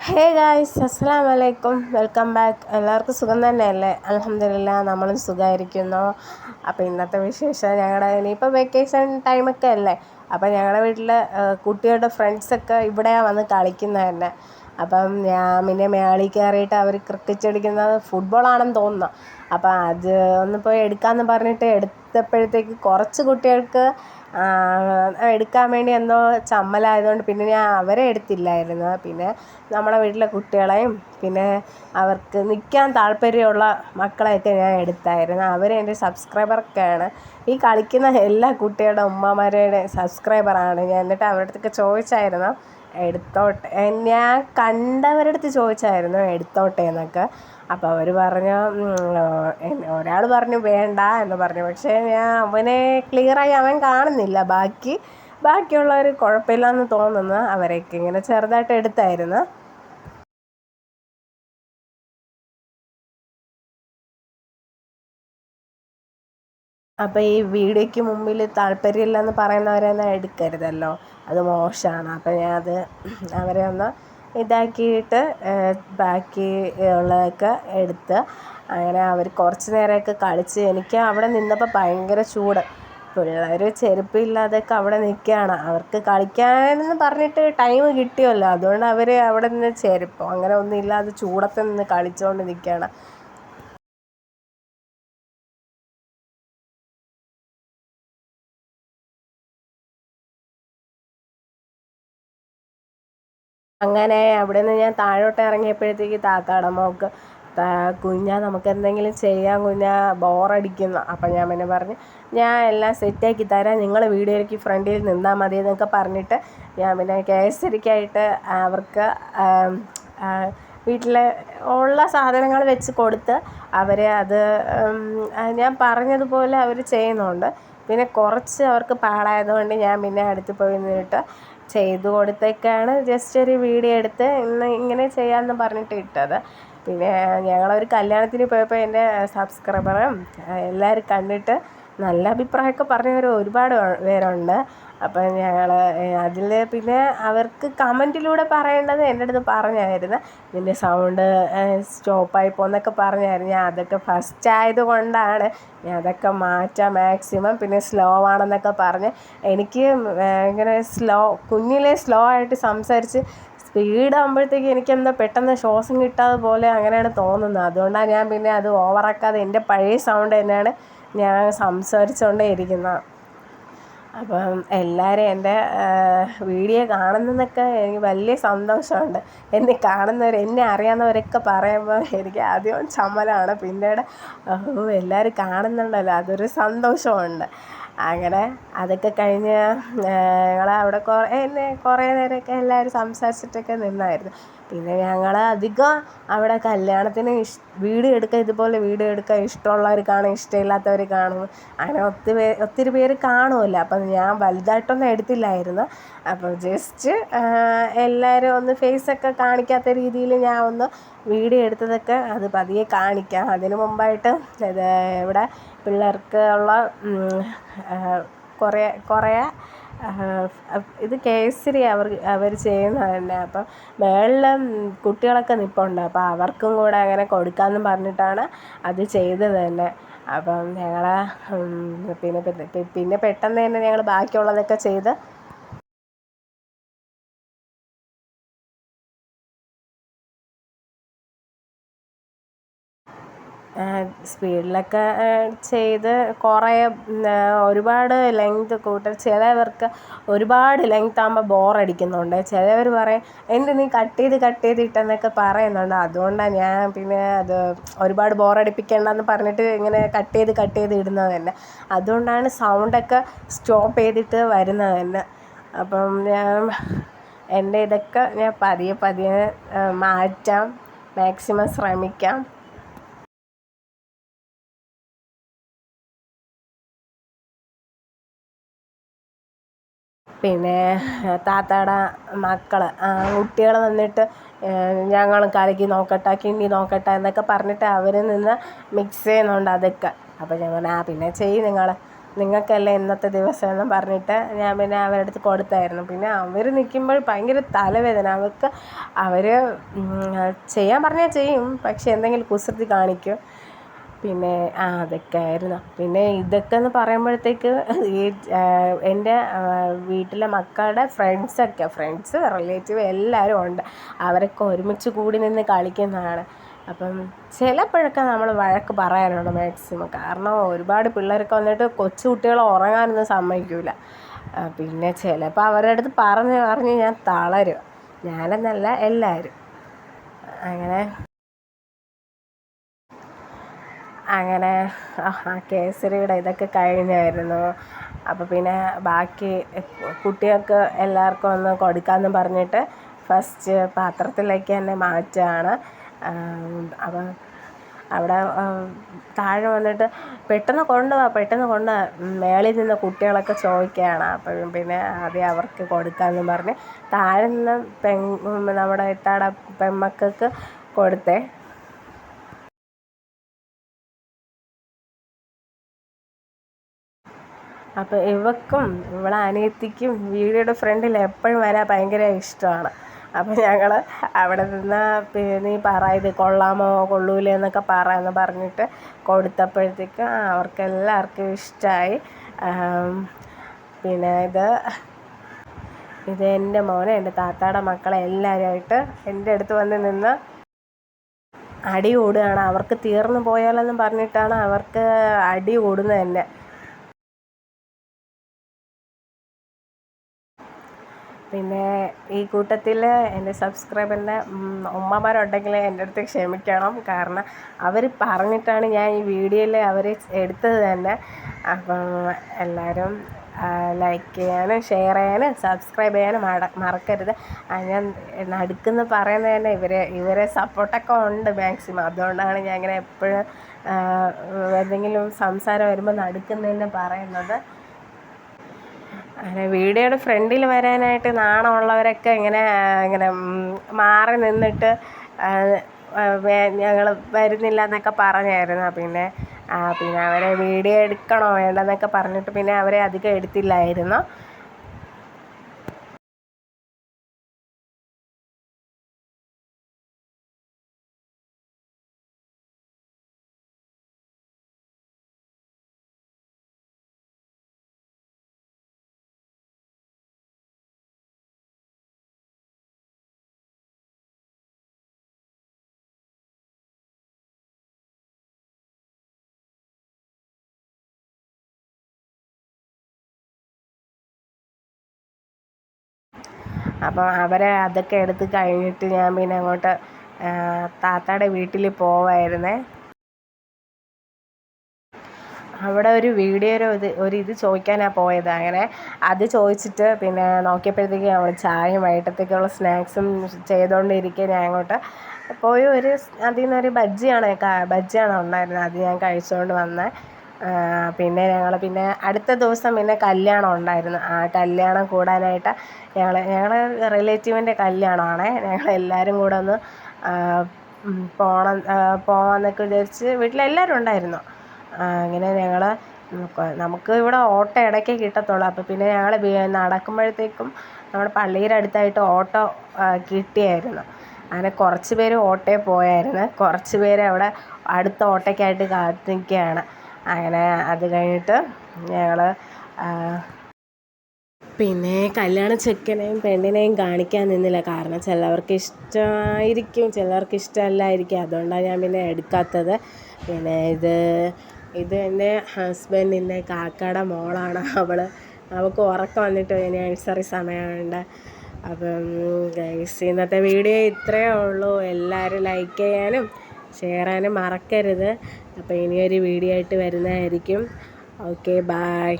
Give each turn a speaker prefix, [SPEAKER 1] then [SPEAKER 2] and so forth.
[SPEAKER 1] Hey guys, അസ്സലാമു അലൈക്കും. Welcome back. എല്ലാവർക്കും സുഖം തന്നെയല്ലേ? അൽഹംദുലില്ലാ, നമ്മളും സുഖമായിരിക്കുന്നു. അപ്പോൾ ഇന്നത്തെ വിശേഷം, ഞങ്ങളുടെ ഇനിയിപ്പോൾ വെക്കേഷൻ ടൈമൊക്കെ അല്ലേ, അപ്പോൾ ഞങ്ങളുടെ വീട്ടിൽ കുട്ടികളുടെ ഫ്രണ്ട്സൊക്കെ ഇവിടെയാണ് വന്ന് കളിക്കുന്നത് തന്നെ. അപ്പം ഞാൻ പിന്നെ മേളിൽ കയറിയിട്ട് അവർ ക്രിക്കറ്റ് കളിക്കുന്നത് ഫുട്ബോളാണെന്ന് തോന്നുന്നു. അപ്പോൾ അത് ഒന്ന് പോയി എടുക്കാമെന്ന് പറഞ്ഞിട്ട് എടുത്തപ്പോഴത്തേക്ക് കുറച്ച് കുട്ടികൾക്ക് എടുക്കാൻ വേണ്ടി എന്തോ ചമ്മലായതുകൊണ്ട് പിന്നെ ഞാൻ അവരെ എടുത്തില്ലായിരുന്നു. പിന്നെ നമ്മുടെ വീട്ടിലെ കുട്ടികളെയും പിന്നെ അവർക്ക് നിൽക്കാൻ താല്പര്യമുള്ള മക്കളെയൊക്കെ ഞാൻ എടുത്തായിരുന്നു. അവരെൻ്റെ സബ്സ്ക്രൈബറൊക്കെയാണ്. ഈ കളിക്കുന്ന എല്ലാ കുട്ടികളുടെ ഉമ്മമാരുടെ സബ്സ്ക്രൈബറാണ് ഞാൻ. എന്നിട്ട് അവരുടെ അടുത്തൊക്കെ ചോദിച്ചായിരുന്നു എടുത്തോട്ടെ, ഞാൻ കണ്ടവരുടെ അടുത്ത് ചോദിച്ചായിരുന്നു എടുത്തോട്ടെ എന്നൊക്കെ. അപ്പോൾ അവർ പറഞ്ഞു, ഒരാൾ പറഞ്ഞു വേണ്ട എന്ന് പറഞ്ഞു. പക്ഷേ ഞാൻ അവനെ ക്ലിയറായി അവൻ കാണുന്നില്ല. ബാക്കിയുള്ളവർ കുഴപ്പമില്ലെന്ന് തോന്നുന്നു. അവരെയൊക്കെ ഇങ്ങനെ ചെറുതായിട്ട് എടുത്തായിരുന്നു. അപ്പോൾ ഈ വീഡിയോയ്ക്ക് മുമ്പിൽ താല്പര്യമില്ലെന്ന് പറയുന്നവരെയൊന്നും എടുക്കരുതല്ലോ, അത് മോശമാണ്. അപ്പോൾ ഞാനത് അവരെ ഒന്ന് ഇതാക്കിയിട്ട് ബാക്കി ഉള്ളതൊക്കെ എടുത്ത് അങ്ങനെ അവർ കുറച്ച് നേരമൊക്കെ കളിച്ച്. എനിക്ക് അവിടെ നിന്നപ്പോൾ ഭയങ്കര ചൂട്. പിള്ളേർ ചെരുപ്പില്ലാതെയൊക്കെ അവിടെ നിൽക്കുകയാണ്. അവർക്ക് കളിക്കാനെന്ന് പറഞ്ഞിട്ട് ടൈം കിട്ടിയല്ലോ, അതുകൊണ്ട് അവർ അവിടെ നിന്ന് ചെരുപ്പോ അങ്ങനെ ഒന്നും ഇല്ലാതെ ചൂടത്ത് നിന്ന് കളിച്ചുകൊണ്ട് നിൽക്കുകയാണ്. അങ്ങനെ അവിടെ നിന്ന് ഞാൻ താഴോട്ട് ഇറങ്ങിയപ്പോഴത്തേക്ക് താത്താടെ മോൾക്ക് കുഞ്ഞാ നമുക്ക് എന്തെങ്കിലും ചെയ്യാൻ, കുഞ്ഞാ ബോറടിക്കുന്നു. അപ്പം ഞാൻ പിന്നെ പറഞ്ഞു ഞാൻ എല്ലാം സെറ്റാക്കി തരാം, നിങ്ങൾ വീഡിയോയ്ക്ക് ഫ്രണ്ടിൽ നിന്നാൽ മതി എന്നൊക്കെ പറഞ്ഞിട്ട് ഞാൻ പിന്നെ കേസരിക്കായിട്ട് അവർക്ക് വീട്ടിൽ ഉള്ള സാധനങ്ങൾ വെച്ച് കൊടുത്ത് അവരെ അത് ഞാൻ പറഞ്ഞതുപോലെ അവർ ചെയ്യുന്നുണ്ട്. പിന്നെ കുറച്ച് അവർക്ക് പാടായതുകൊണ്ട് ഞാൻ പിന്നെ അടുത്ത് പോയി നിന്നിട്ട് ചെയ്തു കൊടുത്തേക്കാണ്. ജസ്റ്റ് ഒരു വീഡിയോ എടുത്ത് ഇങ്ങനെ ചെയ്യാമെന്ന് പറഞ്ഞിട്ട് ഇട്ടത്. പിന്നെ ഞങ്ങളൊരു കല്യാണത്തിന് പോയപ്പോൾ എൻ്റെ സബ്സ്ക്രൈബറും എല്ലാവരും കണ്ടിട്ട് നല്ല അഭിപ്രായമൊക്കെ പറഞ്ഞവർ ഒരുപാട് പേരുണ്ട്. അപ്പം ഞങ്ങൾ അതിൽ പിന്നെ അവർക്ക് കമൻറ്റിലൂടെ പറയേണ്ടത് എൻ്റെ അടുത്ത് പറഞ്ഞായിരുന്നു, നിൻ്റെ സൗണ്ട് സ്റ്റോപ്പായി പോകുന്നൊക്കെ പറഞ്ഞായിരുന്നു. ഞാൻ അതൊക്കെ ഫസ്റ്റ് ആയതുകൊണ്ടാണ് ഞാൻ അതൊക്കെ മാറ്റാം മാക്സിമം. പിന്നെ സ്ലോ ആണെന്നൊക്കെ പറഞ്ഞ് എനിക്ക് ഇങ്ങനെ കുഞ്ഞിലേ സ്ലോ ആയിട്ട് സംസാരിച്ച് സ്പീഡാകുമ്പോഴത്തേക്ക് എനിക്കെന്തോ പെട്ടെന്ന് ശ്വാസം കിട്ടാതെ പോലെ അങ്ങനെയാണ് തോന്നുന്നത്. അതുകൊണ്ടാണ് ഞാൻ പിന്നെ അത് ഓവറാക്കാതെ എൻ്റെ പഴയ സൗണ്ട് തന്നെയാണ് ഞാൻ സംസാരിച്ചുകൊണ്ടേ ഇരിക്കുന്നത്. അപ്പം എല്ലാവരും എൻ്റെ വീഡിയോ കാണുന്നതൊക്കെ എനിക്ക് വലിയ സന്തോഷമുണ്ട്. എന്നെ കാണുന്നവർ, എന്നെ അറിയാവുന്നവരൊക്കെ പറയുമ്പോൾ എനിക്ക് ആദ്യം ചമ്മലാണ്, പിന്നീട് എല്ലാവരും കാണുന്നുണ്ടല്ലോ അതൊരു സന്തോഷമുണ്ട്. അങ്ങനെ അതൊക്കെ കഴിഞ്ഞ് ഞങ്ങൾ അവിടെ കുറേ നേരമൊക്കെ എല്ലാവരും സംസാരിച്ചിട്ടൊക്കെ നിന്നായിരുന്നു. പിന്നെ ഞങ്ങൾ അധികം അവിടെ കല്യാണത്തിന് വീഡിയോ എടുക്കുക, ഇതുപോലെ വീഡിയോ എടുക്കുക ഇഷ്ടമുള്ളവർ കാണും, ഇഷ്ടമില്ലാത്തവർ കാണും, അങ്ങനെ ഒത്തിരി പേര് കാണുമല്ലോ. അപ്പം ഞാൻ വലുതായിട്ടൊന്നും എടുത്തില്ലായിരുന്നു. അപ്പോൾ ജസ്റ്റ് എല്ലാവരും ഒന്ന് ഫേസൊക്കെ കാണിക്കാത്ത രീതിയിൽ ഞാൻ ഒന്ന് വീഡിയോ എടുത്തതൊക്കെ അത് പതിയെ കാണിക്കാം. അതിന് മുമ്പായിട്ട് ഇവിടെ പിള്ളേർക്ക് ഉള്ള കുറേ ഇത് കേസരി അവർ ചെയ്യുന്നത് തന്നെ. അപ്പം മേളിൽ കുട്ടികളൊക്കെ നിൽപ്പുണ്ട്, അപ്പോൾ അവർക്കും കൂടെ അങ്ങനെ കൊടുക്കാമെന്ന് പറഞ്ഞിട്ടാണ് അത് ചെയ്തത് തന്നെ. അപ്പം ഞങ്ങൾ പിന്നെ പെട്ടെന്ന് തന്നെ ഞങ്ങൾ ബാക്കിയുള്ളതൊക്കെ ചെയ്ത് സ്പീഡിലൊക്കെ ചെയ്ത് കുറേ ഒരുപാട് ലെങ്ത് ചിലവർക്ക് ഒരുപാട് ലെങ്ത് ആകുമ്പോൾ ബോറടിക്കുന്നുണ്ട്. ചിലവർ പറയും എന്ത് നീ കട്ട് ചെയ്ത് ഇട്ടെന്നൊക്കെ പറയുന്നുണ്ട്. അതുകൊണ്ടാണ് ഞാൻ പിന്നെ അത് ഒരുപാട് ബോറടിപ്പിക്കേണ്ടെന്ന് പറഞ്ഞിട്ട് ഇങ്ങനെ കട്ട് ചെയ്ത് ഇടുന്നത് തന്നെ. അതുകൊണ്ടാണ് സൗണ്ടൊക്കെ സ്റ്റോപ്പ് ചെയ്തിട്ട് വരുന്നത് തന്നെ. അപ്പം എൻ്റെ ഇതൊക്കെ ഞാൻ പതിയെ മാറ്റാം, മാക്സിമം ശ്രമിക്കാം. പിന്നെ താത്താടെ മക്കൾ കുട്ടികൾ വന്നിട്ട് ഞങ്ങൾ കലക്കി നോക്കട്ടെ, കിണ്ടി നോക്കട്ടെ എന്നൊക്കെ പറഞ്ഞിട്ട് അവർ നിന്ന് മിക്സ് ചെയ്യുന്നുണ്ട് അതൊക്കെ. അപ്പോൾ ഞാൻ പറഞ്ഞു പിന്നെ ചെയ്യും നിങ്ങൾ, നിങ്ങൾക്കല്ലേ ഇന്നത്തെ ദിവസം എന്നും പറഞ്ഞിട്ട് ഞാൻ പിന്നെ അവരുടെ അടുത്ത് കൊടുത്തായിരുന്നു. പിന്നെ അവർ നിൽക്കുമ്പോൾ ഭയങ്കര തലവേദന. അവർ ചെയ്യാൻ പറഞ്ഞാൽ ചെയ്യും, പക്ഷെ എന്തെങ്കിലും കുസൃതി കാണിക്കും. പിന്നെ അതൊക്കെ ആയിരുന്നു. പിന്നെ ഇതൊക്കെ എന്ന് പറയുമ്പോഴത്തേക്ക് ഈ എൻ്റെ വീട്ടിലെ മക്കളുടെ ഫ്രണ്ട്സ് റിലേറ്റീവ് എല്ലാവരും ഉണ്ട്. അവരൊക്കെ ഒരുമിച്ച് കൂടി നിന്ന് കളിക്കുന്നതാണ്. അപ്പം ചിലപ്പോഴൊക്കെ നമ്മൾ വഴക്ക് പറയാനുണ്ട് മാക്സിമം. കാരണം ഒരുപാട് പിള്ളേരൊക്കെ വന്നിട്ട് കൊച്ചു കുട്ടികൾ ഉറങ്ങാനൊന്നും സമ്മതിക്കില്ല. പിന്നെ ചിലപ്പോൾ അവരുടെ അടുത്ത് പറഞ്ഞ് ഞാൻ തളരും. ഞാനെന്നല്ല, എല്ലാവരും. അങ്ങനെ കേസരിയുടെ ഇതൊക്കെ കഴിഞ്ഞായിരുന്നു. അപ്പോൾ പിന്നെ ബാക്കി കുട്ടികൾക്ക് എല്ലാവർക്കും ഒന്ന് കൊടുക്കാമെന്ന് പറഞ്ഞിട്ട് ഫസ്റ്റ് പാത്രത്തിലേക്ക് തന്നെ മാറ്റുകയാണ്. അപ്പം അവിടെ താഴെ വന്നിട്ട് പെട്ടെന്ന് കൊണ്ടുപോവാ മേളിൽ നിന്ന് കുട്ടികളൊക്കെ ചോദിക്കുകയാണ്. അപ്പോഴും പിന്നെ ആദ്യം അവർക്ക് കൊടുക്കാമെന്ന് പറഞ്ഞ് താഴെ നിന്ന് നമ്മുടെ ഇത്താടെ പെൺമക്കൾക്ക് കൊടുത്തേ. അപ്പോൾ ഇവളെ അനിയത്തിക്കും വീഡിയോയുടെ ഫ്രണ്ടിൽ എപ്പോഴും വരാൻ ഭയങ്കര ഇഷ്ടമാണ്. അപ്പോൾ ഞങ്ങൾ അവിടെ നിന്ന് നീ പറ ഇത് കൊള്ളാമോ കൊള്ളൂലേ എന്നൊക്കെ എന്ന് പറഞ്ഞിട്ട് കൊടുത്തപ്പോഴത്തേക്കും അവർക്കെല്ലാവർക്കും ഇഷ്ടമായി. പിന്നെ ഇത് എൻ്റെ മോനെ എൻ്റെ താത്താടെ മക്കളെ എല്ലാവരുമായിട്ട് എൻ്റെ അടുത്ത് വന്ന് നിന്ന് അടി കൂടുകയാണ്. അവർക്ക് തീർന്നു പോയാലെന്നും പറഞ്ഞിട്ടാണ് അവർക്ക് അടി കൂടുന്നത് തന്നെ. പിന്നെ ഈ കൂട്ടത്തിൽ എൻ്റെ സബ്സ്ക്രൈബറിൻ്റെ ഉമ്മമാരുണ്ടെങ്കിൽ എൻ്റെ അടുത്ത് ക്ഷമിക്കണം. കാരണം അവർ പറഞ്ഞിട്ടാണ് ഞാൻ ഈ വീഡിയോയിൽ അവർ എടുത്തത് തന്നെ. അപ്പം എല്ലാവരും ലൈക്ക് ചെയ്യാനും ഷെയർ ചെയ്യാനും സബ്സ്ക്രൈബ് ചെയ്യാനും മറക്കരുത്. ഞാൻ നടുക്കെന്ന് പറയുന്നത് തന്നെ ഇവരെ സപ്പോർട്ടൊക്കെ ഉണ്ട് മാക്സിമം. അതുകൊണ്ടാണ് ഞാൻ ഇങ്ങനെ എപ്പോഴും എന്തെങ്കിലും സംസാരം വരുമ്പോൾ നടുക്കെന്ന് തന്നെ പറയുന്നത്. അങ്ങനെ വീഡിയോയുടെ ഫ്രണ്ടിൽ വരാനായിട്ട് നാണമുള്ളവരൊക്കെ ഇങ്ങനെ മാറി നിന്നിട്ട് ഞങ്ങൾ വരുന്നില്ല എന്നൊക്കെ പറഞ്ഞായിരുന്നു. പിന്നെ അവരെ വീഡിയോ എടുക്കണോ വേണ്ടെന്നൊക്കെ പറഞ്ഞിട്ട് പിന്നെ അവരെ അധികം എടുത്തില്ലായിരുന്നു. അപ്പം അവരെ അതൊക്കെ എടുത്ത് കഴിഞ്ഞിട്ട് ഞാൻ പിന്നെ അങ്ങോട്ട് താത്താടെ വീട്ടിൽ പോവായിരുന്നേ. അവിടെ ഒരു വീഡിയോയുടെ ഇത് ചോദിക്കാനാണ് പോയത്. അങ്ങനെ അത് ചോദിച്ചിട്ട് പിന്നെ നോക്കിയപ്പോഴത്തേക്ക് നമ്മൾ ചായയും വൈകിട്ടത്തേക്കുള്ള സ്നാക്സും ചെയ്തുകൊണ്ടിരിക്കുക. ഞാൻ അങ്ങോട്ട് പോയി അതിൽ നിന്നൊരു ബജ്ജിയാണ് ഉണ്ടായിരുന്നത്. അത് ഞാൻ കഴിച്ചുകൊണ്ട് വന്നത്. പിന്നെ ഞങ്ങൾ അടുത്ത ദിവസം പിന്നെ കല്യാണം ഉണ്ടായിരുന്നു. ആ കല്യാണം കൂടാനായിട്ട് ഞങ്ങൾ റിലേറ്റീവിൻ്റെ കല്യാണമാണേ. ഞങ്ങളെല്ലാവരും കൂടെ ഒന്ന് പോകാമെന്നൊക്കെ വിചാരിച്ച് വീട്ടിലെല്ലാവരും ഉണ്ടായിരുന്നു. അങ്ങനെ നമുക്ക് ഇവിടെ ഓട്ടോ ഇടയ്ക്കേ കിട്ടത്തുള്ളൂ. അപ്പോൾ പിന്നെ ഞങ്ങൾ നടക്കുമ്പോഴത്തേക്കും നമ്മുടെ പള്ളിയുടെ അടുത്തായിട്ട് ഓട്ടോ കിട്ടിയായിരുന്നു. അങ്ങനെ കുറച്ച് പേര് ഓട്ടോയിൽ പോയായിരുന്നു, കുറച്ച് പേര് അവിടെ അടുത്ത ഓട്ടോയ്ക്കായിട്ട് കാത്ത് നിൽക്കുകയാണ്. അങ്ങനെ അത് കഴിഞ്ഞിട്ട് ഞങ്ങൾ പിന്നെ കല്യാണ ചെക്കനെയും പെണ്ണിനെയും കാണിക്കാൻ നിന്നില്ല. കാരണം ചിലവർക്ക് ഇഷ്ടമായിരിക്കും, ചിലവർക്ക് ഇഷ്ടമല്ലായിരിക്കും. അതുകൊണ്ടാണ് ഞാൻ പിന്നെ എടുക്കാത്തത്. പിന്നെ ഇത് എൻ്റെ ഹസ്ബൻഡിൻ്റെ കാക്കയുടെ മോളാണ്. അവൾക്ക് ഉറക്കം വന്നിട്ട് നഴ്സറി സമയമുണ്ട്. അപ്പം ഗൈസ്, ഇന്നത്തെ വീഡിയോ ഇത്രയേ ഉള്ളൂ. എല്ലാവരും ലൈക്ക് ചെയ്യാനും ഷെയർ ചെയ്യാനും മറക്കരുത്. അപ്പോൾ ഇനിയൊരു വീഡിയോ ആയിട്ട് വരുന്നതായിരിക്കും. Okay, bye.